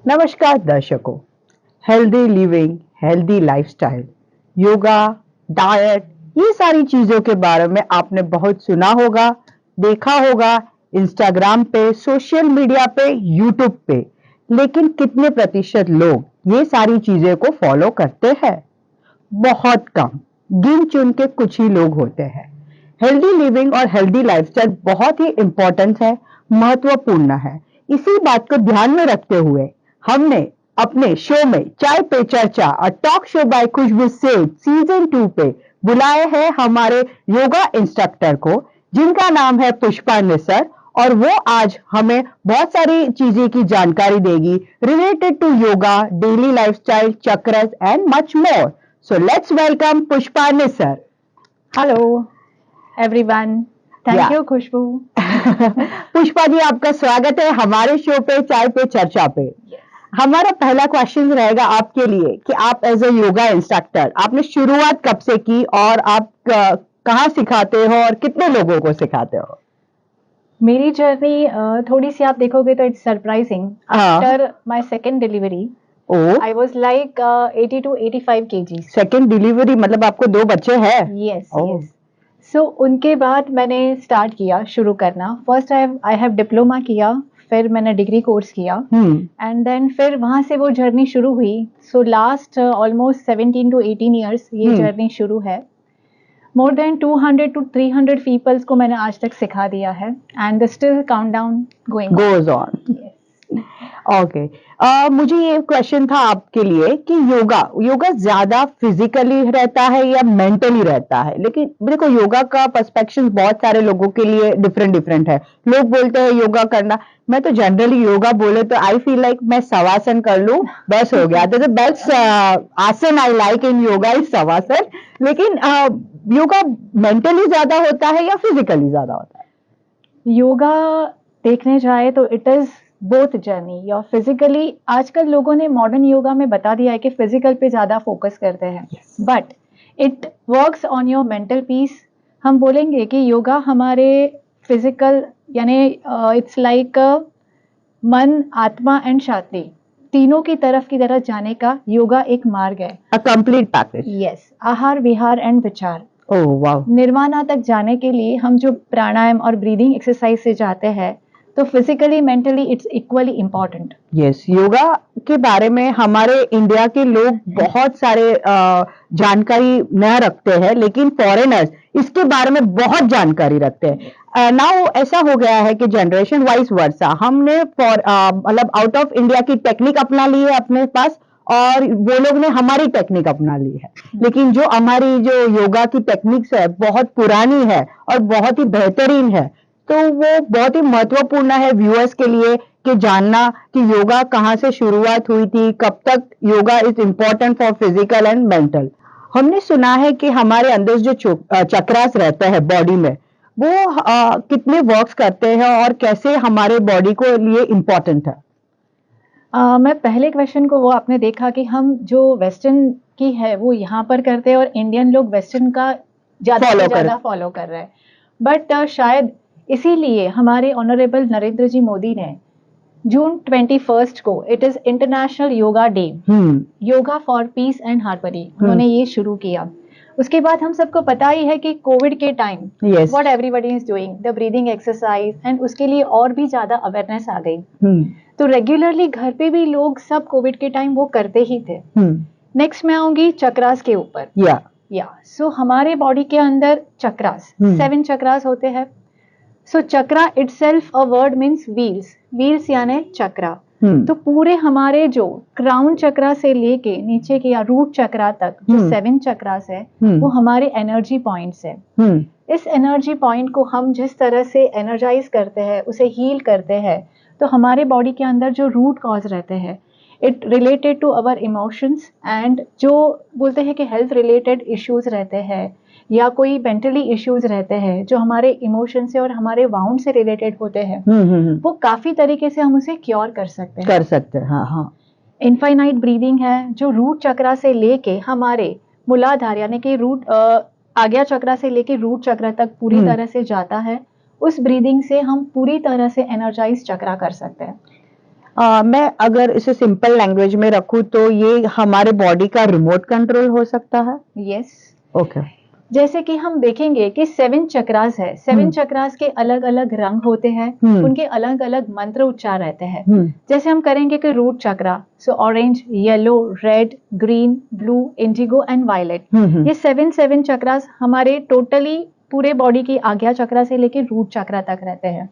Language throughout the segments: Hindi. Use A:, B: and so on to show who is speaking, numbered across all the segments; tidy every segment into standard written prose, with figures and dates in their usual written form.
A: नमस्कार दर्शकों, healthy living, healthy lifestyle, yoga, diet, ये सारी चीजों के बारे में आपने बहुत सुना होगा, देखा होगा इंस्टाग्राम पे, सोशल मीडिया पे, यूट्यूब पे। लेकिन कितने प्रतिशत लोग ये सारी चीजें को फॉलो करते हैं? बहुत कम, गिन चुन के कुछ ही लोग होते हैं। हेल्दी लिविंग और हेल्दी लाइफस्टाइल बहुत ही इंपॉर्टेंट है, महत्वपूर्ण है। इसी बात को ध्यान में रखते हुए हमने अपने शो में चाय पे चर्चा और टॉक शो बाय खुशबू सेठ सीजन 2 पे बुलाए हैं हमारे योगा इंस्ट्रक्टर को, जिनका नाम है पुष्पा निसर, और वो आज हमें बहुत सारी चीजें की जानकारी देगी related to yoga, daily lifestyle, chakras and much more. So let's welcome Pushpa Nisar.
B: Hello everyone. Thank you Khushboo.
A: Pushpa ji, आपका स्वागत है हमारे शो पे चाय पे चर्चा पे। हमारा पहला क्वेश्चन रहेगा आपके लिए कि आप एज ए योगा इंस्ट्रक्टर आपने शुरुआत कब से की और आप कहाँ सिखाते हो और कितने लोगों को सिखाते हो?
B: मेरी जर्नी थोड़ी सी आप देखोगे तो it's surprising. After my second delivery I was like 80 to 85 kg।
A: Second delivery मतलब आपको 2 बच्चे हैं?
B: Yes yes. सो उनके बाद मैंने स्टार्ट किया शुरू करना। फर्स्ट आई हैव डिप्लोमा किया, फिर मैंने डिग्री कोर्स किया एंड देन फिर वहां से वो जर्नी शुरू हुई। So last almost 17 to 18 years ये जर्नी शुरू है। मोर देन 200 to 300 पीपल्स को मैंने आज तक सिखा दिया है and still countdown
A: goes on. Okay, मुझे ये क्वेश्चन था आपके लिए कि योगा ज्यादा फिजिकली रहता है या मेंटली रहता है? लेकिन देखो, योगा का पर्सपेक्शन बहुत सारे लोगों के लिए डिफरेंट है। लोग बोलते हैं योगा करना, मैं तो जनरली योगा बोले तो आई फील लाइक मैं शवासन कर लूं बस हो गया। तो बेस्ट आसन I like in yoga is shavasana. लेकिन योगा मेंटली ज्यादा होता है या फिजिकली ज्यादा होता है?
B: योगा देखने जाए तो इट इज बोथ जर्नी। या फिजिकली आजकल लोगों ने मॉडर्न योगा में बता दिया है कि फिजिकल पे ज्यादा फोकस करते हैं, but it works on your mental peace. हम बोलेंगे कि योगा हमारे फिजिकल यानी इट्स लाइक मन, आत्मा एंड शांति तीनों की तरफ जाने का योगा एक मार्ग है।
A: A complete package.
B: यस, आहार विहार एंड विचार।
A: Oh wow.
B: निर्वाणा तक जाने के लिए हम जो प्राणायाम और ब्रीदिंग एक्सरसाइज से जाते हैं, तो physically mentally it's equally important.
A: Yes, yoga के बारे में हमारे इंडिया के लोग बहुत सारे जानकारी न रखते हैं, लेकिन फॉरेनर्स इसके बारे में बहुत जानकारी रखते हैं। नाउ ऐसा हो गया है कि जनरेशन वाइज वर्सा हमने मतलब आउट ऑफ इंडिया की टेक्निक अपना ली है अपने पास, और वो लोग ने हमारी टेक्निक अपना ली है। लेकिन जो हमारी जो योगा की टेक्निक्स है बहुत पुरानी है और बहुत ही बेहतरीन है। तो वो बहुत ही महत्वपूर्ण है व्यूअर्स के लिए कि जानना कि योगा कहाँ से शुरुआत हुई थी, कब तक yoga is important for physical and mental. हमने सुना है कि हमारे अंदर जो चक्रास रहते हैं बॉडी में, वो कितने वर्क्स करते हैं और कैसे हमारे बॉडी को लिए इम्पोर्टेंट है?
B: मैं पहले क्वेश्चन को वो आपने देखा कि हम जो वेस्टर्न की है वो यहाँ पर करते हैं और इंडियन लोग वेस्टर्न का ज्यादा फॉलो कर रहे हैं। बट शायद इसीलिए हमारे ऑनरेबल नरेंद्र जी मोदी ने जून 21 को, it is international yoga day, yoga for piece and harmony, उन्होंने ये शुरू किया। उसके बाद हम सबको पता ही है कि कोविड के time what everybody is doing the breathing exercise, and उसके लिए और भी ज्यादा अवेयरनेस आ गई। तो रेगुलरली घर पे भी लोग सब कोविड के टाइम वो करते ही थे। नेक्स्ट मैं आऊंगी चक्रास के ऊपर। सो हमारे बॉडी के अंदर चक्रास 7 चक्रास होते हैं। So chakra itself a word means wheels, wheels यानी चक्रा। तो पूरे हमारे जो क्राउन चक्रा से लेके नीचे के या रूट चक्रा तक जो 7 चक्रास है वो हमारे एनर्जी पॉइंट्स है। इस एनर्जी पॉइंट को हम जिस तरह से एनर्जाइज करते हैं, उसे हील करते हैं, तो हमारे बॉडी के अंदर जो रूट कॉज रहते हैं it related to our emotions, and जो बोलते हैं कि हेल्थ रिलेटेड इश्यूज रहते हैं या कोई मेंटली इश्यूज रहते हैं जो हमारे इमोशन से और हमारे वाउंड से रिलेटेड होते हैं, वो काफी तरीके से हम उसे क्योर कर सकते हैं।
A: हाँ।
B: इनफाइनाइट ब्रीदिंग है जो रूट चक्रा से लेके हमारे मूलाधार यानी कि रूट आज्ञा चक्रा से लेके रूट चक्रा तक पूरी तरह से जाता है। उस ब्रीदिंग से हम पूरी तरह से एनर्जाइज चक्रा कर सकते हैं।
A: मैं अगर इसे सिंपल लैंग्वेज में रखूं तो ये हमारे बॉडी का रिमोट कंट्रोल हो सकता है।
B: यस।
A: ओके।
B: जैसे कि हम देखेंगे कि 7 चक्रास है, 7 चक्रास के अलग अलग रंग होते हैं, उनके अलग अलग मंत्र उच्चार रहते हैं। जैसे हम करेंगे कि root chakra, so orange, yellow, red, green, blue, indigo and violet, ये 7 चक्रास हमारे टोटली पूरे बॉडी की आज्ञा चक्रा से लेकर रूट चक्रा तक रहते हैं।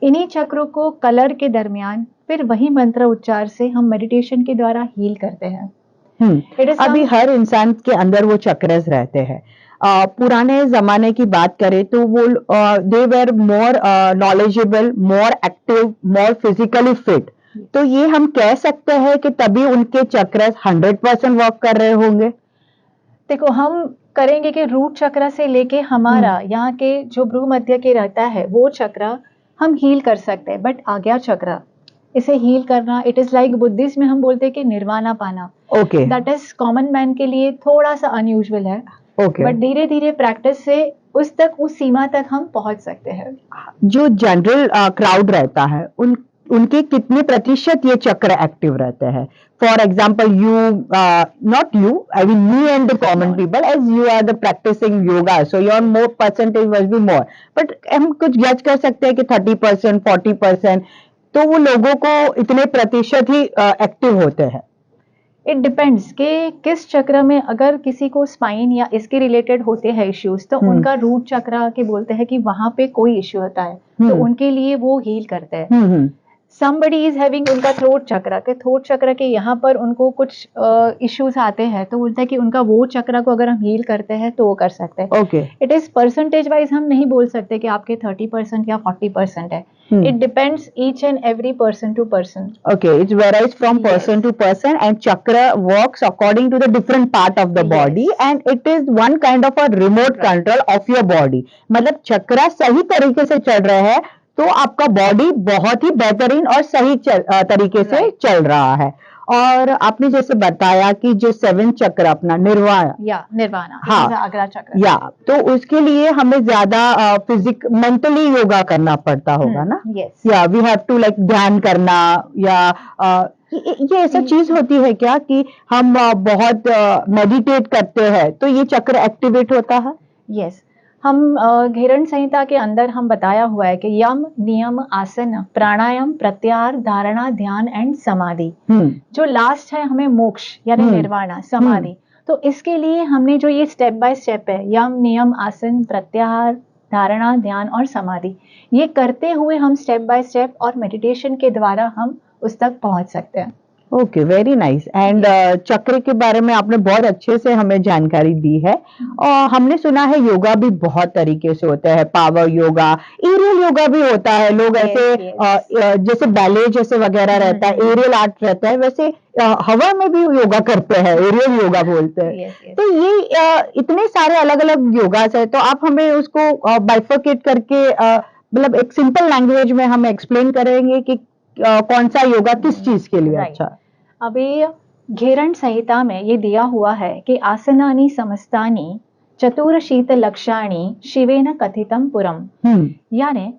B: इन्हीं चक्रों को कलर के दरमियान फिर वही मंत्र उच्चार से हम मेडिटेशन के द्वारा हील करते हैं।
A: अभी हर इंसान के अंदर वो चक्रस रहते हैं। पुराने जमाने की बात करें तो वो they were more knowledgeable, more active, more physically fit. तो ये हम कह सकते हैं कि तभी उनके चक्रस 100% वर्क कर रहे होंगे।
B: देखो, हम करेंगे कि रूट चक्र से लेके हमारा यहाँ के जो भ्रूमध्य के रहता है वो चक्र हम हील कर सकते हैं, बट आज्ञा चक्र इसे हील करना, इट इज लाइक बुद्धिज्म में हम बोलते हैं कि निर्वाणा पाना।
A: Okay.
B: That is common man के लिए थोड़ा सा अनयूजुअल है।
A: ओके।
B: बट धीरे धीरे प्रैक्टिस से उस सीमा तक हम पहुंच सकते हैं।
A: जो जनरल क्राउड रहता है उनके कितने प्रतिशत ये चक्र एक्टिव रहते हैं? For example you, not you, I mean me and the common people, as you are the practising yoga, so your more percentage must be more, but हम कुछ जज कर सकते हैं कि 30%, 40%, तो वो लोगों को इतने प्रतिशत ही एक्टिव होते हैं।
B: इट डिपेंड्स कि किस चक्र में, अगर किसी को स्पाइन या इसके रिलेटेड होते हैं इश्यूज, तो उनका रूट चक्र के बोलते हैं कि वहां पे कोई इश्यू होता है, तो उनके लिए वो हील करते हैं। somebody is having उनका थ्रोट चक्र के, थ्रोट चक्र के यहाँ पर उनको कुछ इश्यूज आते हैं, तो बोलता है कि उनका वो चक्र को अगर हम हील करते हैं तो वो कर सकते हैं।
A: Okay.
B: It is percentage wise हम नहीं बोल सकते कि आपके 30% या 40% है। It depends each and every person to person.
A: Okay, it varies from person to person and chakra works according to the different part of the body and it is one kind of a remote control of your body. मतलब चक्र सही तरीके से चल रहे हैं तो आपका बॉडी बहुत ही बेहतरीन और सही तरीके से चल रहा है। और आपने जैसे बताया कि जो 7 चक्र अपना
B: निर्वाणा,
A: हाँ,
B: आज्ञा चक्र,
A: या तो उसके लिए हमें ज्यादा मेंटली योगा करना पड़ता होगा ना? या वी हैव टू लाइक ध्यान करना, या ये ऐसा चीज होती है क्या कि हम बहुत मेडिटेट करते हैं तो ये चक्र एक्टिवेट होता है?
B: यस। हम घेरण संहिता के अंदर हम बताया हुआ है कि यम, नियम, आसन, प्राणायाम, प्रत्याहार, धारणा, ध्यान एंड समाधि, जो लास्ट है हमें मोक्ष यानी निर्वाणा, समाधि। तो इसके लिए हमने जो ये स्टेप बाय स्टेप है, यम, नियम, आसन, प्रत्याहार, धारणा, ध्यान और समाधि, ये करते हुए हम स्टेप बाय स्टेप और मेडिटेशन के द्वारा हम उस तक पहुंच सकते हैं।
A: Okay, very nice. एंड चक्र के बारे में आपने बहुत अच्छे से हमें जानकारी दी है। और हमने सुना है योगा भी बहुत तरीके से होता है, पावर योगा, एरियल योगा भी होता है। लोग ऐसे जैसे बैले जैसे वगैरह रहता है, एरियल आर्ट रहता है, वैसे हवा में भी योगा करते हैं, एरियल योगा बोलते हैं। तो ये इतने सारे अलग अलग योगास है, तो आप हमें उसको बाइफरकेट करके मतलब एक सिंपल लैंग्वेज में हमें एक्सप्लेन करेंगे कि कौन सा योगा किस चीज के लिए अच्छा है?
B: अभी घेरण संहिता में ये दिया हुआ है कि आसनानि समस्तानि चतुर्शीत लक्षाणी शिवेन कथितम पुरम, यानी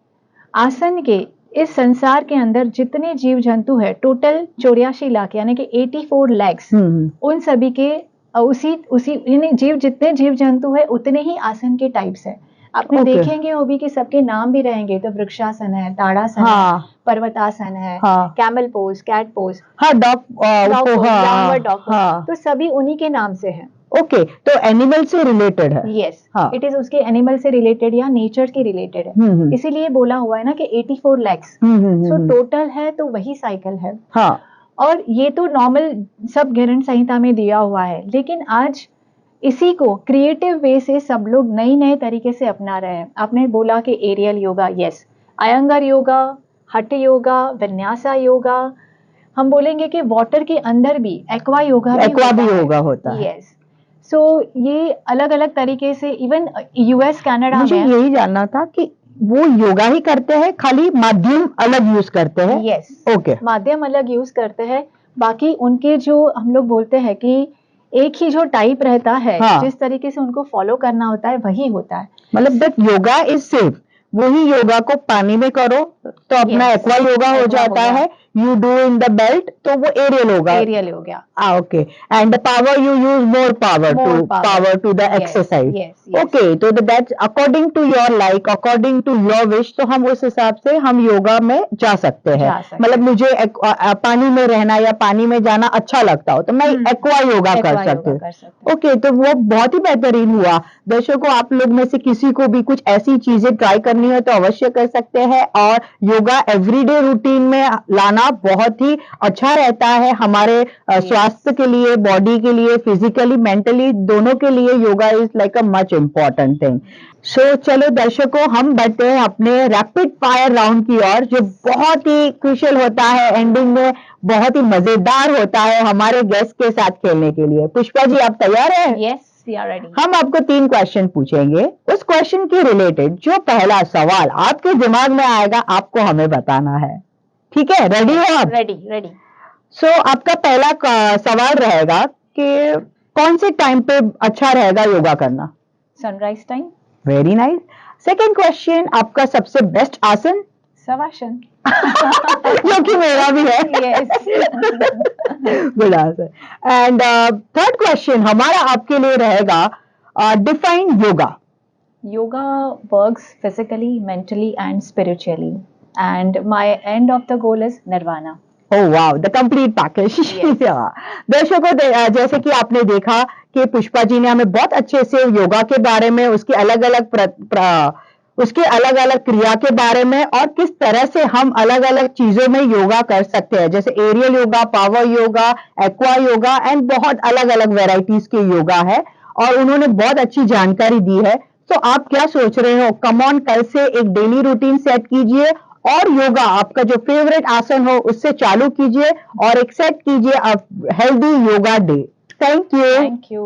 B: आसन के इस संसार के अंदर जितने जीव जंतु है, टोटल 84 लाख यानी कि 84 लैक्स, उन सभी के उसी जितने जीव जंतु है उतने ही आसन के टाइप्स है। आपने देखेंगे वो भी कि सबके नाम भी रहेंगे, तो वृक्षासन है, ताड़ासन है, पर्वतासन है, camel pose, cat pose, dog, तो सभी उन्हीं के नाम से है।
A: ओके, तो एनिमल से रिलेटेड है?
B: यस, इट इज उसके एनिमल से रिलेटेड या नेचर के रिलेटेड है। इसीलिए बोला हुआ है ना कि 84 लैक्स, सो टोटल है तो वही साइकिल है। और ये तो नॉर्मल सब घेरण संहिता में दिया हुआ है, लेकिन आज इसी को क्रिएटिव वे से सब लोग नए नए तरीके से अपना रहे हैं। आपने बोला कि एरियल योगा, यस, अयंगर योगा, हठ योगा, विन्यासा योगा, हम बोलेंगे कि वाटर के अंदर भी एक्वा योगा
A: होता है।
B: यस, सो ये अलग अलग तरीके से, इवन यूएस कनाडा में।
A: मुझे यही जानना था कि वो योगा ही करते हैं, खाली माध्यम अलग यूज करते हैं?
B: यस,
A: ओके,
B: माध्यम अलग यूज करते हैं, बाकी उनके जो हम लोग बोलते हैं कि एक ही जो टाइप रहता है, जिस तरीके से उनको फॉलो करना होता है वही होता है।
A: मतलब दैट योगा इज सेफ, वही योगा को पानी में करो तो अपना एक्वा योगा हो जाता है, you do in the belt, तो वो aerial होगा.
B: एरियल हो गया.
A: Okay. And the power you use more power to the exercise.
B: Yes, yes.
A: Okay. तो that's according to your like, according to your wish. तो हम उस हिसाब से हम योगा में जा सकते हैं. मतलब मुझे पानी में रहना या पानी में जाना अच्छा लगता हो तो मैं एक्वा योगा कर सकती हूँ. ओके, तो वो बहुत ही बेहतरीन हुआ. दर्शकों, आप लोग में से किसी को भी कुछ ऐसी चीजें ट्राई करनी हो तो अवश्य कर सकते हैं. और योगा एवरीडे रूटीन में लाना बहुत ही अच्छा रहता है हमारे स्वास्थ्य के लिए, बॉडी के लिए, फिजिकली, मेंटली, दोनों के लिए yoga is like a much important thing. So चलो दर्शकों, हम बढ़ते हैं अपने रैपिड फायर राउंड की ओर, जो बहुत ही क्रूशियल होता है, एंडिंग में बहुत ही मजेदार होता है हमारे गेस्ट के साथ खेलने के लिए. पुष्पा जी, आप तैयार हैं?
B: Yes, we are ready.
A: हम आपको 3 क्वेश्चन पूछेंगे. उस क्वेश्चन के रिलेटेड जो पहला सवाल आपके दिमाग में आएगा आपको हमें बताना है. ठीक है, रेडी हो आप?
B: रेडी.
A: सो आपका पहला सवाल रहेगा कि कौन से टाइम पे अच्छा रहेगा योगा करना?
B: Sunrise time.
A: Very nice. Second question, आपका सबसे बेस्ट आसन?
B: शवासन.
A: जो कि मेरा भी है. Good answer. And third question हमारा आपके लिए रहेगा, define yoga.
B: Yoga works physically, mentally and spiritually, and my end of the goal is nirvana.
A: Oh wow, the complete package. दर्शकों, जैसे कि आपने देखा कि पुष्पा जी ने हमें बहुत अच्छे से योगा के बारे में, उसकी अलग अलग क्रिया के बारे में और किस तरह से हम अलग अलग चीजों में योगा कर सकते हैं, जैसे aerial yoga, power yoga, aqua yoga and बहुत अलग अलग वेराइटीज के योगा है. और उन्होंने बहुत अच्छी जानकारी दी है. तो आप क्या सोच रहे हो? कम ऑन, कल से एक डेली रूटीन सेट कीजिए और योगा, आपका जो फेवरेट आसन हो उससे चालू कीजिए और एक सेट कीजिए healthy yoga day. Thank you.